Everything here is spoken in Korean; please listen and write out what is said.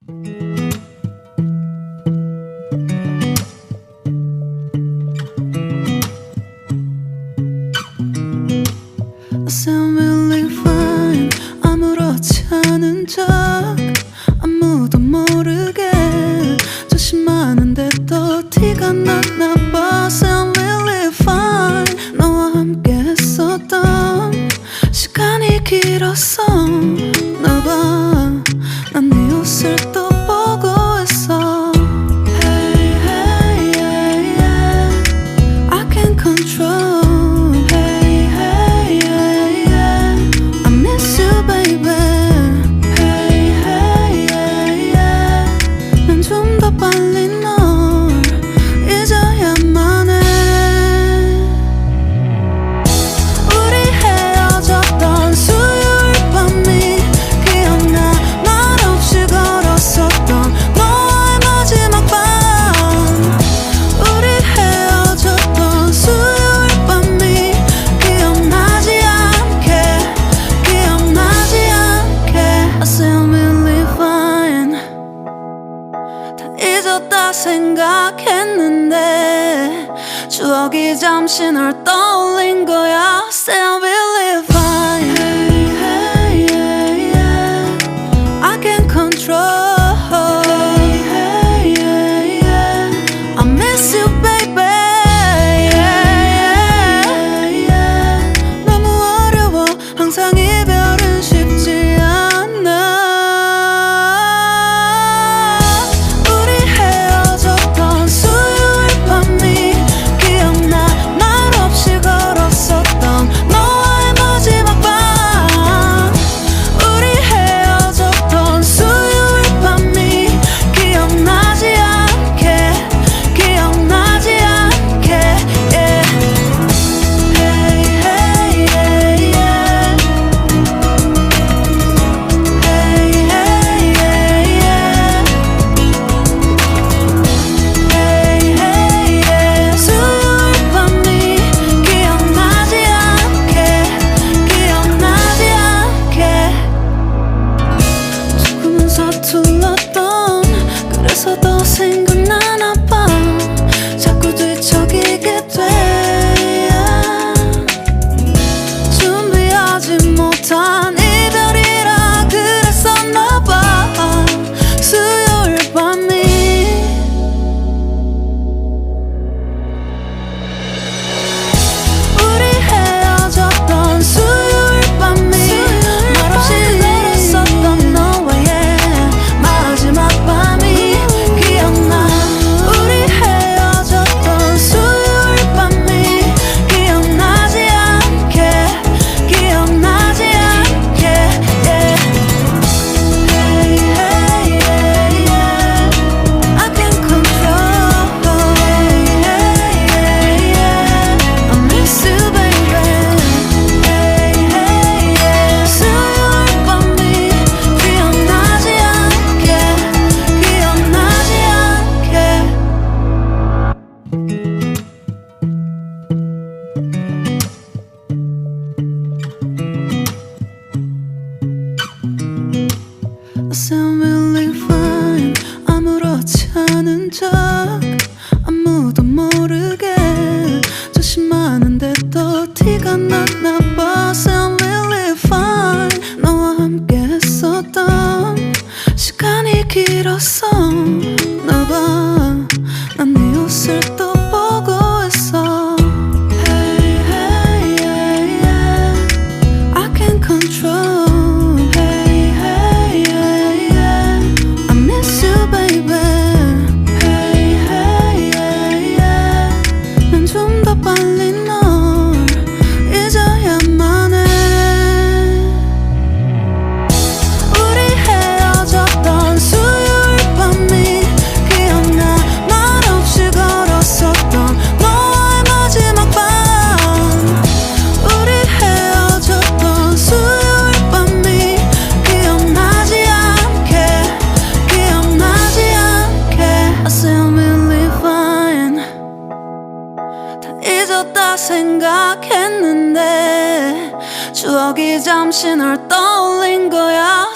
I sound really fine. 아무렇지 않은 척 아무도 모르게 조심하는데 또 티가 났나 봐. Sound really fine. 너와 함께 했었던 시간이 길었어. 나 봐, 난 네 옷을 또 보고 있어. Hey, hey, yeah, yeah. I can't control. 잊었다 생각했는데 추억이 잠시 널 떠올린 거야. Still really fine. Hey, hey, yeah, yeah. I can't control. Hey, hey, yeah, yeah. I miss you, baby. Yeah, yeah, yeah. 너무 어려워. 항상 이별은 쉽지 않아. 그래서 더 생각나나 봐. 자꾸 뒤척이게 돼. 준비하지 못한 이별이라 그랬었나 봐. 수요일 밤이 우리 헤어졌던 수요일 밤이 말없이 걸었었던 너와의 마지막 밤이 I sound really fine. 아무렇지 않은 척 아무도 모르게 조심하는데 또 티가 났나 봐. Sound really fine. 너와 함께 했었던 시간이 길었어. 나 봐, 난 네 옷을 또 보고 있어. Hey, hey, yeah, yeah. I can't control. 잊었다 생각했는데 추억이 잠시 널 떠올린 거야.